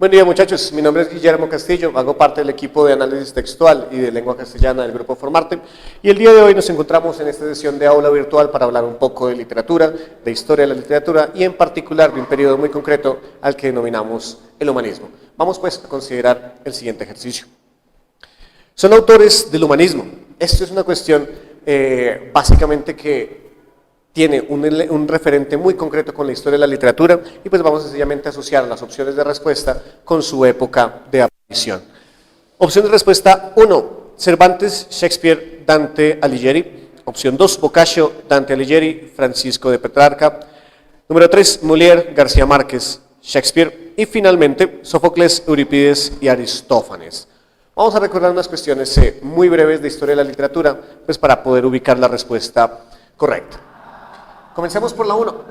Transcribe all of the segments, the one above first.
Buen día muchachos, mi nombre es Guillermo Castillo, hago parte del equipo de análisis textual y de lengua castellana del Grupo Formarte y el día de hoy nos encontramos en esta sesión de aula virtual para hablar un poco de literatura, de historia de la literatura y en particular de un periodo muy concreto al que denominamos el humanismo. Vamos pues a considerar el siguiente ejercicio. Son autores del humanismo. Esto es una cuestión básicamente que tiene un referente muy concreto con la historia de la literatura y pues vamos sencillamente a asociar las opciones de respuesta con su época de aparición. Opción de respuesta 1, Cervantes, Shakespeare, Dante Alighieri. Opción 2, Boccaccio, Dante Alighieri, Francisco de Petrarca. Número 3, Molière, García Márquez, Shakespeare. Y finalmente, Sófocles, Eurípides y Aristófanes. Vamos a recordar unas cuestiones muy breves de historia de la literatura pues para poder ubicar la respuesta correcta. Comencemos por la 1.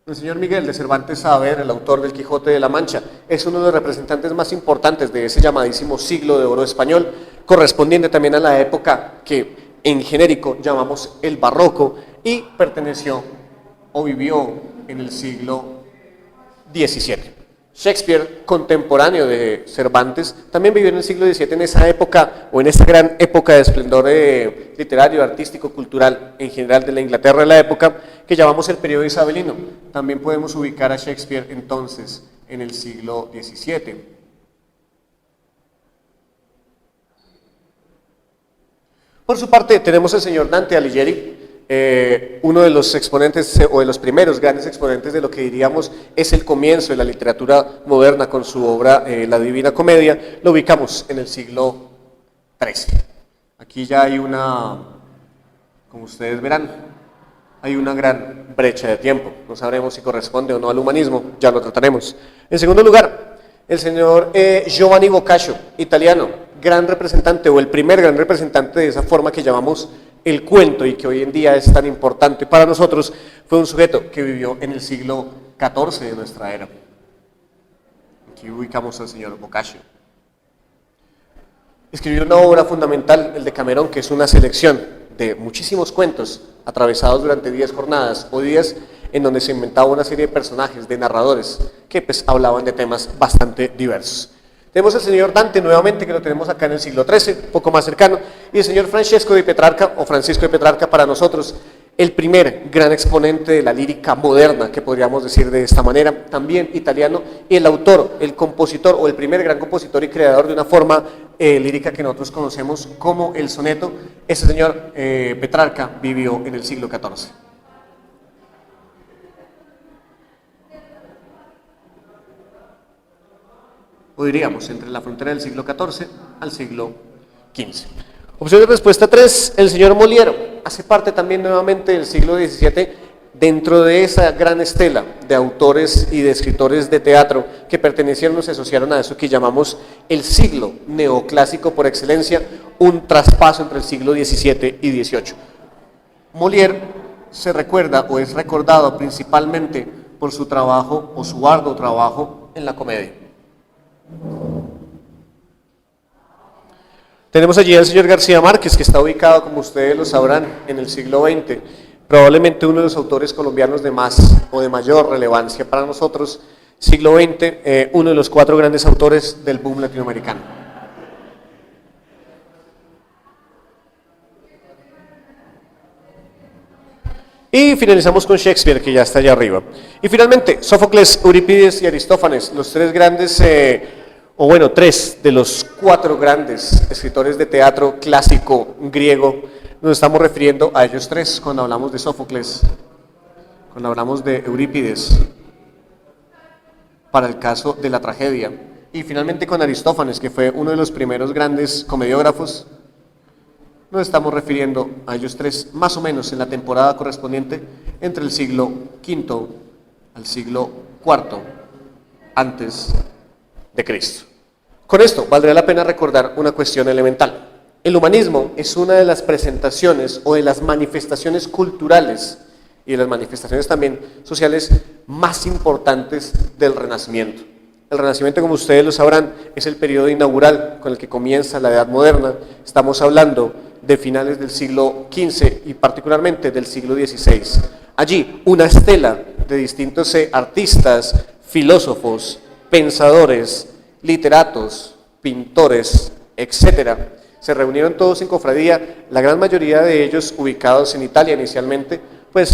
El señor Miguel de Cervantes Saavedra, el autor del Quijote de la Mancha, es uno de los representantes más importantes de ese llamadísimo siglo de oro español, correspondiente también a la época que en genérico llamamos el barroco y perteneció o vivió en el siglo XVII. Shakespeare, contemporáneo de Cervantes, también vivió en el siglo XVII, en esa época, o en esta gran época de esplendor literario, artístico, cultural, en general de la Inglaterra de la época, que llamamos el periodo isabelino. También podemos ubicar a Shakespeare entonces en el siglo XVII. Por su parte, tenemos al señor Dante Alighieri, uno de los exponentes o de los primeros grandes exponentes de lo que diríamos es el comienzo de la literatura moderna con su obra La Divina Comedia. Lo ubicamos en el siglo XIII. Aquí ya hay como ustedes verán, hay una gran brecha de tiempo. No sabremos si corresponde o no al humanismo, ya lo trataremos. En segundo lugar, el señor Giovanni Boccaccio, italiano, gran representante o el primer gran representante de esa forma que llamamos el cuento y que hoy en día es tan importante para nosotros, fue un sujeto que vivió en el siglo XIV de nuestra era. Aquí ubicamos al señor Boccaccio. Escribió una obra fundamental, el Decamerón, que es una selección de muchísimos cuentos atravesados durante 10 jornadas o días en donde se inventaba una serie de personajes, de narradores, que pues hablaban de temas bastante diversos. Tenemos al señor Dante nuevamente, que lo tenemos acá en el siglo XIII, un poco más cercano, y el señor Francesco de Petrarca, o Francisco de Petrarca para nosotros, el primer gran exponente de la lírica moderna, que podríamos decir de esta manera, también italiano, y el autor, el compositor, o el primer gran compositor y creador de una forma lírica que nosotros conocemos como el soneto. Ese señor Petrarca vivió en el siglo XIV. O diríamos, entre la frontera del siglo XIV al siglo XV. Opción de respuesta 3, el señor Molière, hace parte también nuevamente del siglo XVII, dentro de esa gran estela de autores y de escritores de teatro que pertenecieron o se asociaron a eso que llamamos el siglo neoclásico por excelencia, un traspaso entre el siglo XVII y XVIII. Molière se recuerda o es recordado principalmente por su trabajo o su arduo trabajo en la comedia. Tenemos allí al señor García Márquez, que está ubicado, como ustedes lo sabrán, en el siglo XX, probablemente uno de los autores colombianos de más o de mayor relevancia para nosotros, siglo XX, uno de los 4 grandes autores del boom latinoamericano. Y finalizamos con Shakespeare, que ya está allá arriba. Y finalmente, Sófocles, Eurípides y Aristófanes, los 3 grandes, 3 de los 4 grandes escritores de teatro clásico griego. Nos estamos refiriendo a ellos 3 cuando hablamos de Sófocles, cuando hablamos de Eurípides, para el caso de la tragedia. Y finalmente con Aristófanes, que fue uno de los primeros grandes comediógrafos. Nos estamos refiriendo a ellos 3 más o menos en la temporada correspondiente entre el siglo V al siglo IV antes de Cristo. Con esto valdría la pena recordar una cuestión elemental. El humanismo es una de las presentaciones o de las manifestaciones culturales y de las manifestaciones también sociales más importantes del Renacimiento. El Renacimiento, como ustedes lo sabrán, es el periodo inaugural con el que comienza la Edad Moderna. Estamos hablando de finales del siglo XV y particularmente del siglo XVI. Allí, una estela de distintos artistas, filósofos, pensadores, literatos, pintores, etcétera. Se reunieron todos en cofradía, la gran mayoría de ellos ubicados en Italia inicialmente, pues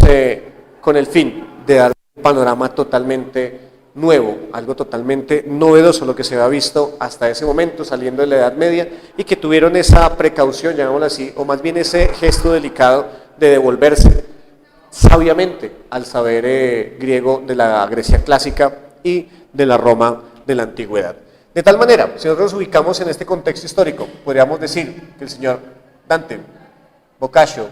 con el fin de dar un panorama totalmente nuevo, algo totalmente novedoso, lo que se había visto hasta ese momento saliendo de la Edad Media, y que tuvieron esa precaución, llamémoslo así, o más bien ese gesto delicado de devolverse sabiamente al saber griego de la Grecia clásica y de la Roma de la antigüedad. De tal manera, si nosotros nos ubicamos en este contexto histórico, podríamos decir que el señor Dante, Boccaccio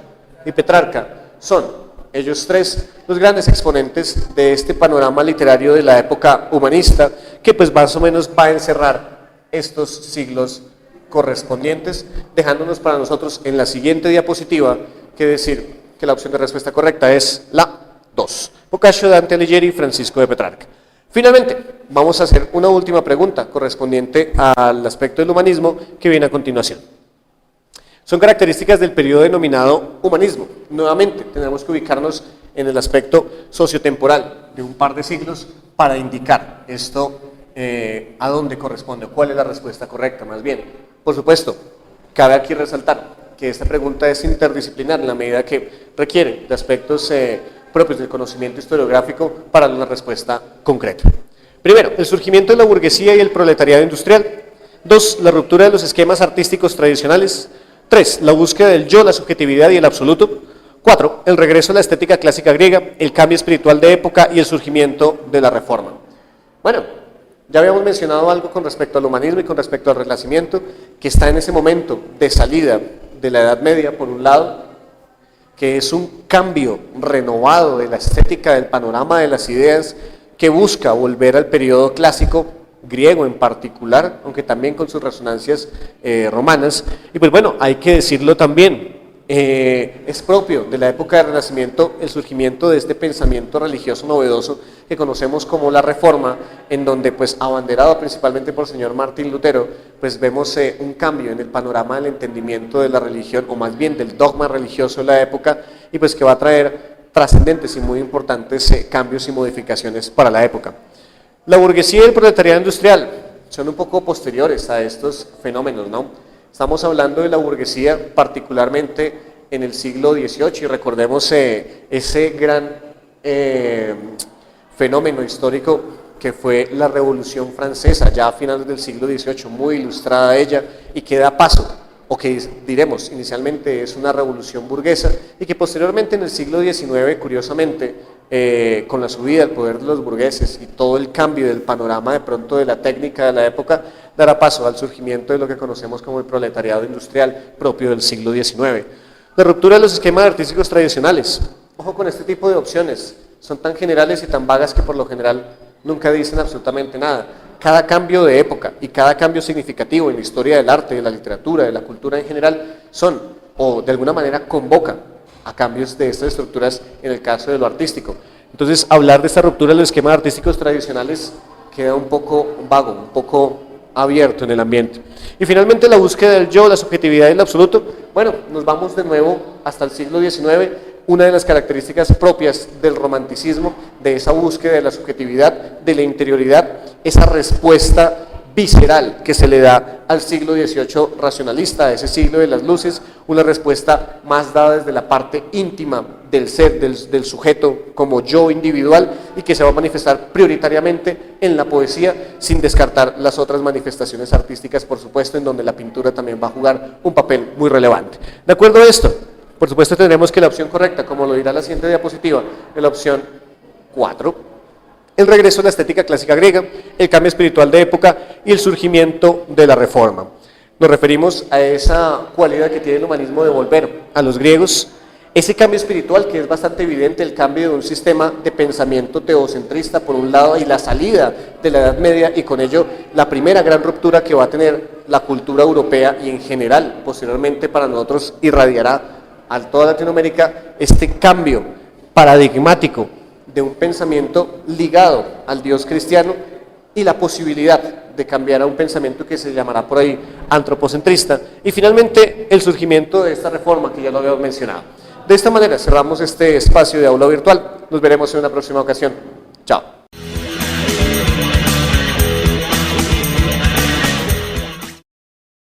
y Petrarca son ellos tres los grandes exponentes de este panorama literario de la época humanista, que pues más o menos va a encerrar estos siglos correspondientes, dejándonos para nosotros en la siguiente diapositiva que decir que la opción de respuesta correcta es la 2. Boccaccio, Dante Alighieri y Francisco de Petrarca. Finalmente, vamos a hacer una última pregunta correspondiente al aspecto del humanismo que viene a continuación. Son características del periodo denominado humanismo. Nuevamente, tenemos que ubicarnos en el aspecto sociotemporal de un par de siglos para indicar esto a dónde corresponde, cuál es la respuesta correcta más bien. Por supuesto, cabe aquí resaltar que esta pregunta es interdisciplinar en la medida que requiere de aspectos propios del conocimiento historiográfico para una respuesta concreta. Primero, el surgimiento de la burguesía y el proletariado industrial. 2, la ruptura de los esquemas artísticos tradicionales. 3, la búsqueda del yo, la subjetividad y el absoluto. 4, el regreso a la estética clásica griega, el cambio espiritual de época y el surgimiento de la reforma. Bueno, ya habíamos mencionado algo con respecto al humanismo y con respecto al Renacimiento, que está en ese momento de salida de la Edad Media, por un lado, que es un cambio renovado de la estética del panorama de las ideas, que busca volver al periodo clásico, griego en particular, aunque también con sus resonancias romanas. Y pues bueno, hay que decirlo también, es propio de la época del Renacimiento el surgimiento de este pensamiento religioso novedoso que conocemos como la Reforma, en donde pues abanderado principalmente por el señor Martín Lutero, pues vemos un cambio en el panorama del entendimiento de la religión, o más bien del dogma religioso de la época, y pues que va a traer trascendentes y muy importantes cambios y modificaciones para la época. La burguesía y el proletariado industrial son un poco posteriores a estos fenómenos, ¿no? Estamos hablando de la burguesía particularmente en el siglo XVIII, y recordemos ese gran fenómeno histórico que fue la Revolución Francesa, ya a finales del siglo XVIII, muy ilustrada ella, y que da paso, o que diremos inicialmente es una revolución burguesa, y que posteriormente en el siglo XIX, curiosamente, con la subida del poder de los burgueses y todo el cambio del panorama de pronto de la técnica de la época, dará paso al surgimiento de lo que conocemos como el proletariado industrial propio del siglo XIX. La ruptura de los esquemas artísticos tradicionales. Ojo con este tipo de opciones, son tan generales y tan vagas que por lo general nunca dicen absolutamente nada. Cada cambio de época y cada cambio significativo en la historia del arte, de la literatura, de la cultura en general, son, o de alguna manera convocan a cambios de estas estructuras en el caso de lo artístico. Entonces, hablar de esta ruptura de los esquemas artísticos tradicionales queda un poco vago, un poco abierto en el ambiente. Y finalmente, la búsqueda del yo, la subjetividad y el absoluto. Bueno, nos vamos de nuevo hasta el siglo XIX, una de las características propias del romanticismo, de esa búsqueda de la subjetividad, de la interioridad, esa respuesta visceral que se le da al siglo XVIII racionalista, a ese siglo de las luces, una respuesta más dada desde la parte íntima del ser, del sujeto como yo individual, y que se va a manifestar prioritariamente en la poesía, sin descartar las otras manifestaciones artísticas, por supuesto, en donde la pintura también va a jugar un papel muy relevante. De acuerdo a esto, por supuesto tendremos que la opción correcta, como lo dirá la siguiente diapositiva, es la opción 4, el regreso a la estética clásica griega, el cambio espiritual de época y el surgimiento de la reforma. Nos referimos a esa cualidad que tiene el humanismo de volver a los griegos, ese cambio espiritual que es bastante evidente, el cambio de un sistema de pensamiento teocentrista por un lado y la salida de la Edad Media, y con ello la primera gran ruptura que va a tener la cultura europea y en general posteriormente para nosotros irradiará a toda Latinoamérica este cambio paradigmático de un pensamiento ligado al Dios cristiano y la posibilidad de cambiar a un pensamiento que se llamará por ahí antropocentrista, y finalmente el surgimiento de esta reforma que ya lo habíamos mencionado. De esta manera cerramos este espacio de aula virtual. Nos veremos en una próxima ocasión.